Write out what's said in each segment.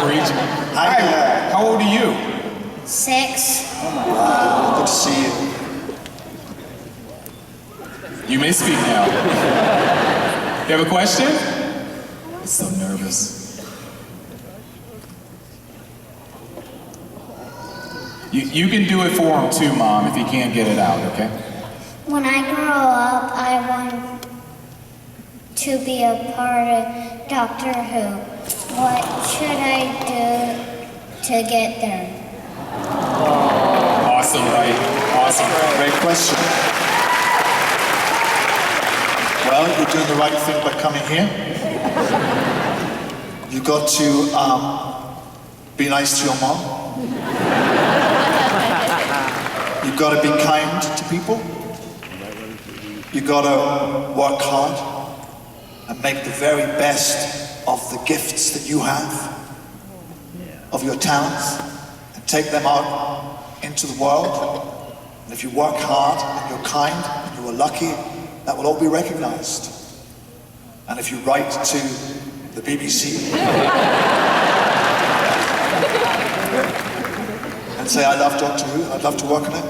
preach. Hi, how old are you? 6. Wow, good to see you. You may speak now. You have a question? I'm so nervous. You can do it for him too, Mom, if he can't get it out, okay? When I grow up, I want to be a part of Doctor Who. What should I do to get there? Awesome, right? Awesome. Great question. Well, you're doing the right thing by coming here. You've got to be nice to your mom. You've got to be kind to people. You've got to work hard and make the very best of the gifts that you have, of your talents, and take them out into the world. And if you work hard and you're kind and you are lucky, that will all be recognized. And if you write to the BBC and say, I love Doctor Who, I'd love to work on it,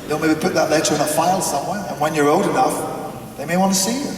they'll maybe put that letter in a file somewhere, and when you're old enough, they may want to see you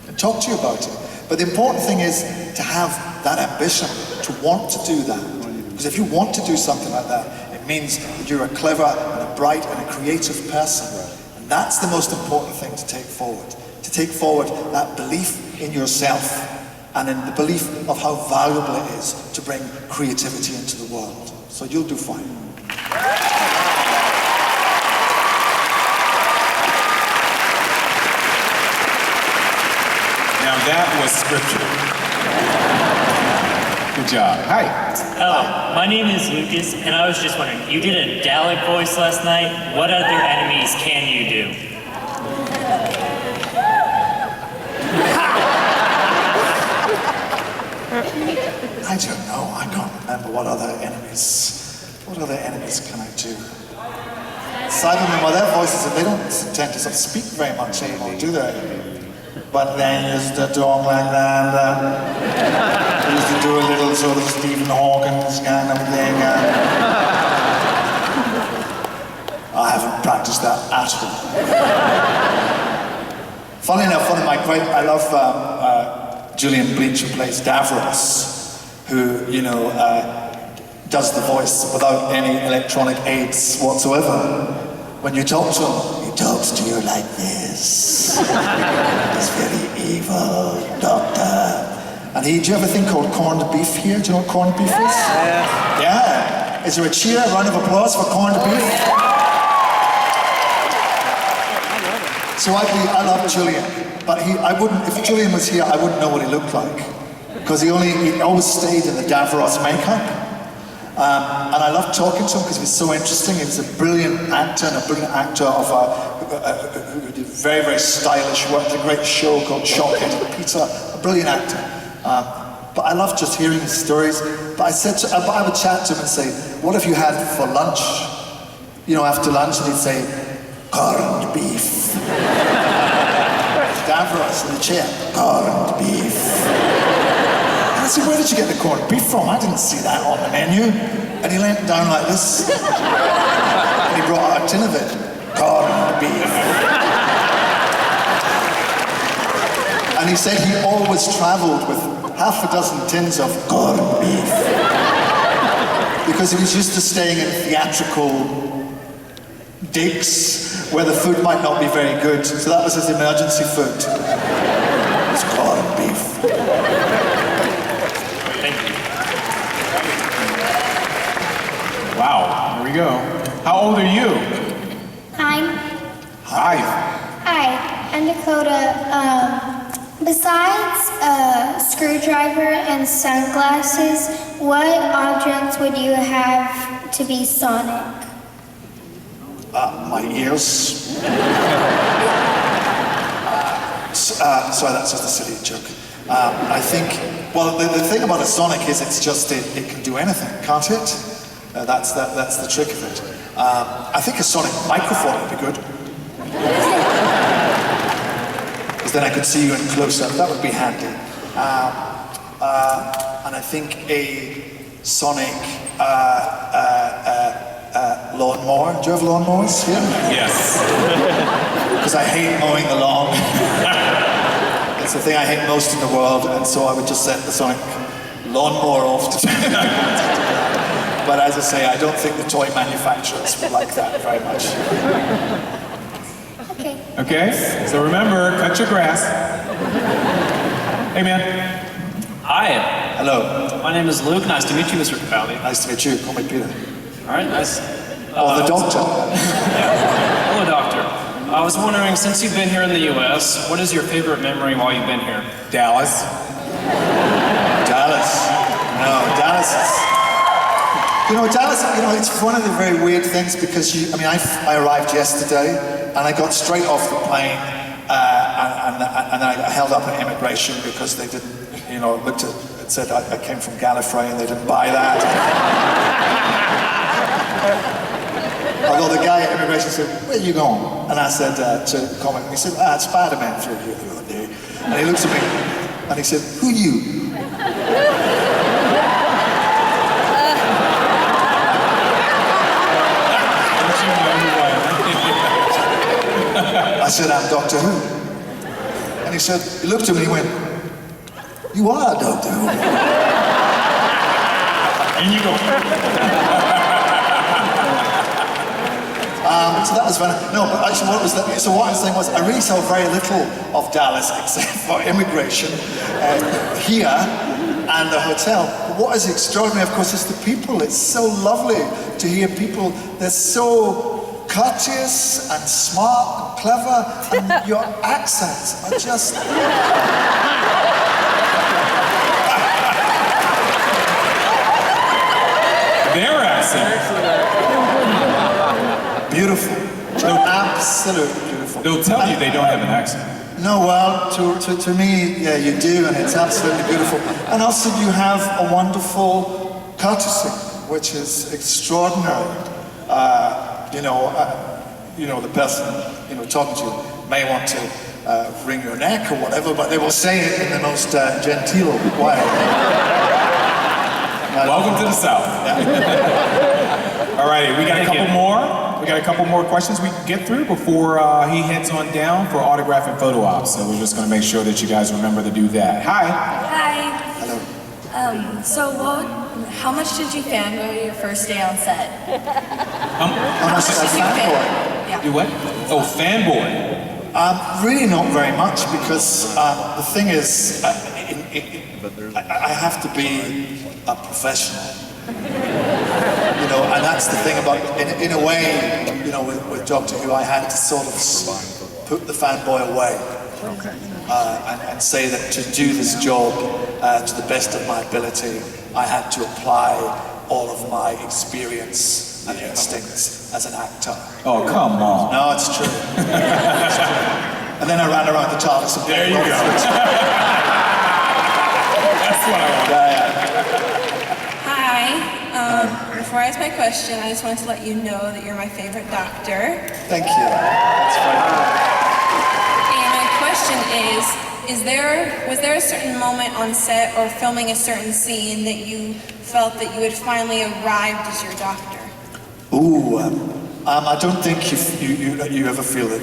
and talk to you about it. But the important thing is to have that ambition, to want to do that. Because if you want to do something like that, it means that you're a clever and a bright and a creative person. And that's the most important thing to take forward. To take forward that belief in yourself and in the belief of how valuable it is to bring creativity into the world. So you'll do fine. Now that was scripture. Good job. Hi. Hello, my name is Lucas, and I was just wondering, you did a Dalek voice last night. What other enemies can you do? I don't know. I can't remember what other enemies can I do? Cybermen, well, their voices, they don't tend to sort of speak very much anymore, do they? But they used to talk like that. They used to do a little sort of Stephen Hawkins kind of thing. I haven't practiced that at all. Funny enough, one of my great, I love Julian Bleach, who plays Davros, who, does the voice without any electronic aids whatsoever. When you talk to him, he talks to you like this. He's very evil, doctor. And do you have a thing called corned beef here? Do you know what corned beef is? Yeah. Yeah. Is there a cheer, a round of applause for corned beef? So I love Julian, but I wouldn't, if Julian was here, I wouldn't know what he looked like. Because he always stayed in the Davros makeup. And I loved talking to him because he was so interesting. He was a brilliant actor and a brilliant actor who did very, very stylish work. Did a great show called Shockheaded Peter, a brilliant actor. But I loved just hearing his stories. But I would chat to him and say, what have you had for lunch? After lunch, and he'd say, corned beef. Davros in the chair, corned beef. I said, where did you get the corned beef from? I didn't see that on the menu. And he leant down like this. And he brought out a tin of it. Corned beef. And he said he always travelled with half a dozen tins of corned beef. Because he was used to staying in theatrical digs where the food might not be very good. So that was his emergency food. It was corned beef. Wow, here we go. How old are you? 9. Hi. Hi, I'm Dakota. Besides a screwdriver and sunglasses, what objects would you have to be sonic? My ears. Sorry, that's just a silly joke. I think, well, the thing about a sonic is it can do anything, can't it? That's the trick of it. I think a sonic microphone would be good. Because then I could see you in close-up. That would be handy. And I think a sonic lawnmower. Do you have lawnmowers here? Yes. Because I hate mowing the lawn. It's the thing I hate most in the world, and so I would just set the sonic lawnmower off to But as I say, I don't think the toy manufacturers would like that very much. Okay. Okay, so remember, cut your grass. Hey man. Hi, Hello, my name is Luke. Nice to meet you, Mr. Capaldi. nice to meet you. Call me Peter. All right, nice. Oh, the doctor. Hello, doctor. I was wondering, since you've been here in the U.S., what is your favorite memory while you've been here? Dallas. Dallas. No, Dallas is... Dallas, it's one of the very weird things because I arrived yesterday and I got straight off the plane and I held up an immigration because they didn't, looked at it, said I came from Gallifrey and they didn't buy that. Although the guy at immigration said, "Where are you going?" And I said to comment, he said, "Spider-Man flew here the other day." And he looks at me and he said, "Who you?" I said, "I'm Doctor Who." And he said, he looked at me and he went, "You are Doctor Who." And you go. So that was fun. No, but actually what was that? So what I was saying was I really saw very little of Dallas except for immigration here and the hotel. But what is extraordinary, of course, is the people. It's so lovely to hear people. They're so courteous and smart and clever, and your accents are just... Their accent. Beautiful. Absolutely beautiful. They'll tell you they don't have an accent. No, well, to me, yeah, you do, and it's absolutely beautiful. And also you have a wonderful courtesy, which is extraordinary. The person, talking to you may want to wring your neck or whatever, but they will say it in the most genteel way. Welcome to the South. All righty, we got a couple more. We got a couple more questions we can get through before he heads on down for autograph and photo ops. So we're just going to make sure that you guys remember to do that. Hi. Hi. Hello. How much did you fangirl your first day on set? How much is that fanboy? Yeah. You what? Oh, fanboy. Really not very much because the thing is, I have to be a professional. And that's the thing about, in a way, with Doctor Who, I had to sort of put the fanboy away and say that to do this job to the best of my ability, I had to apply all of my experience and instincts as an actor. Oh, come on. No, it's true. It's true. And then I ran around the TARDIS and There you go. That's what I want. Yeah. Hi. Before I ask my question, I just wanted to let you know that you're my favorite doctor. Thank you. That's very good. And my question was there a certain moment on set or filming a certain scene that you felt that you had finally arrived as your doctor? Ooh, I don't think you ever feel that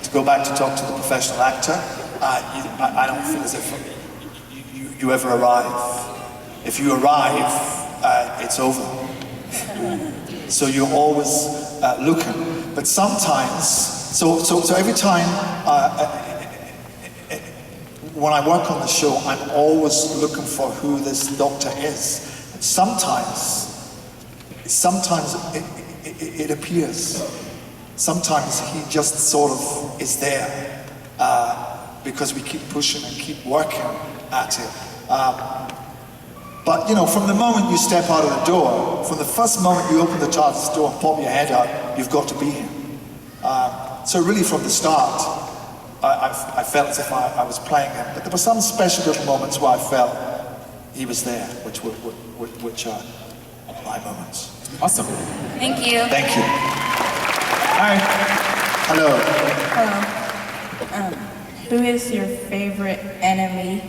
to go back to talk to the professional actor, I don't feel as if you ever arrive. If you arrive, it's over. So you're always looking. But sometimes, so every time when I work on the show, I'm always looking for who this doctor is. And sometimes it appears. Sometimes he just sort of is there because we keep pushing and keep working at it. But from the moment you step out of the door, from the first moment you open the TARDIS door and pop your head out, you've got to be him. So really from the start, I felt as if I was playing him. But there were some special little moments where I felt he was there, which are my moments. Awesome. Thank you. Thank you. Hi. Hello. Who is your favorite enemy?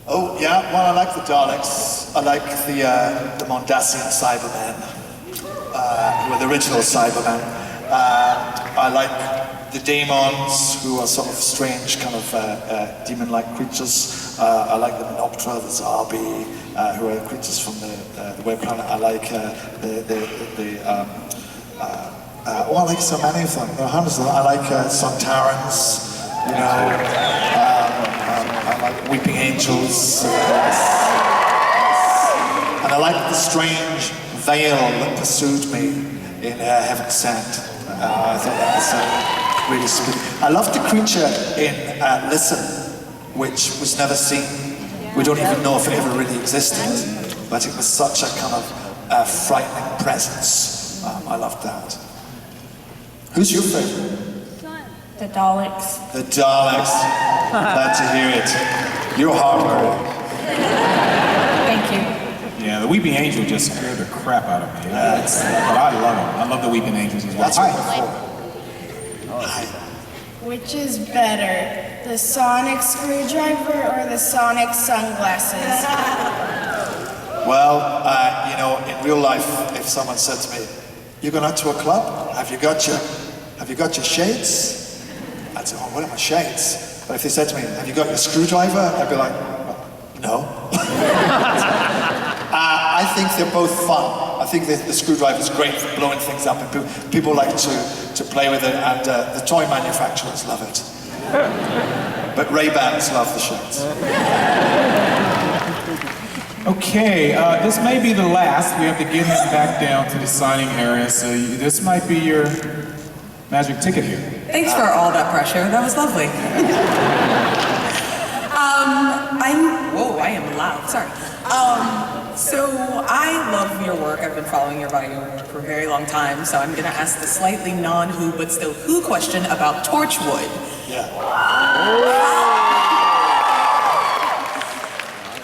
Oh, yeah, well, I like the Daleks. I like the Mondasian Cybermen, who are the original Cybermen. I like the Daemons, who are sort of strange kind of demon-like creatures. I like the Menoptera, the Zarbi, who are creatures from the web planet. I like I like so many of them. There are hundreds of them. I like Sontarans, you know. I like Weeping Angels. And I like the strange veil that pursued me in Heaven Sent. I thought that was really spooky. I loved the creature in Listen, which was never seen. We don't even know if it ever really existed, but it was such a kind of frightening presence. I loved that. Who's your favorite? The Daleks. The Daleks. Glad to hear it. You're hardcore. Thank you. Yeah, the Weeping Angel just scared the crap out of me. But I love them. I love the Weeping Angels as well. That's what we're for. Hi. Which is better, the sonic screwdriver or the sonic sunglasses? Well, you know, in real life, if someone said to me, "You're going out to a club? Have you got your shades?" I'd say, "Oh, what are my shades?" But if they said to me, "Have you got your screwdriver?" I'd be like, "No." I think they're both fun. I think the screwdriver's great for blowing things up, and people like to play with it, and the toy manufacturers love it. But Ray-Bans love the shades. Okay, this may be the last. We have to get him back down to the signing area, so this might be your magic ticket here. Thanks for all that pressure. That was lovely. I am loud. Sorry. So I love your work. I've been following your body of work for a very long time. So I'm going to ask the slightly non-who, but still who question about Torchwood. Yeah.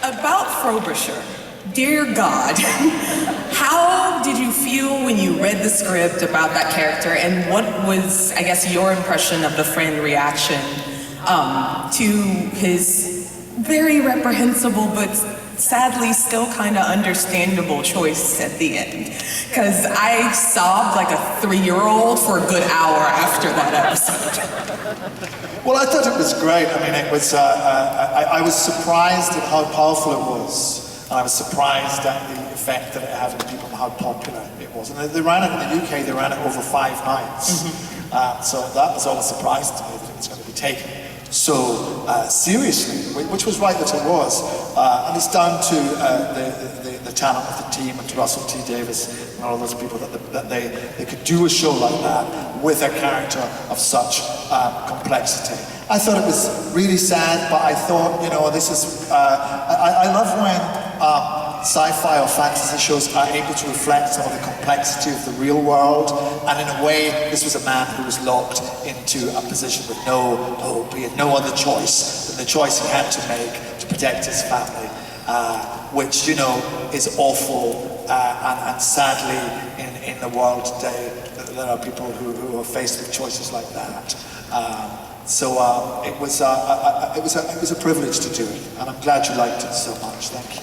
About Frobisher. Dear God, how did you feel when you read the script about that character, and what was, I guess, your impression of the friend reaction to his very reprehensible but sadly still kind of understandable choice at the end? Because I sobbed like a 3-year-old for a good hour after that episode. Well, I thought it was great. I mean, it was. I was surprised at how powerful it was. And I was surprised at the effect that it had on people and how popular it was. And they ran it in the UK, they ran it over 5 nights. So that was all a surprise to me that it was going to be taken so seriously, which was right that it was. And it's down to the talent of the team and to Russell T Davies and all those people that they could do a show like that with a character of such complexity. I thought it was really sad, but I thought, you know, this is, I love when sci-fi or fantasy shows are able to reflect some of the complexity of the real world, and in a way, this was a man who was locked into a position with no hope. He had no other choice than the choice he had to make to protect his family, which, you know, is awful, and sadly, in the world today, there are people who are faced with choices like that. So it was a privilege to do it, and I'm glad you liked it so much. Thank you.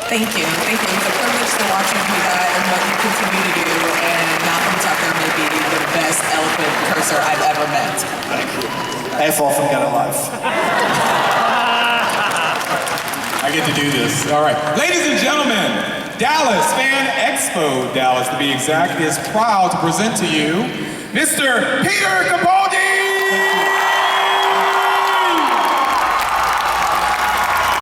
Thank you. Thank you. It's a privilege to watch you do that and what you continue to do. And Malcolm Tucker may be the best eloquent cursor I've ever met. Thank you. F off and get a life. I get to do this. All right. Ladies and gentlemen, Dallas Fan Expo, Dallas to be exact, is proud to present to you Mr. Peter Capaldi!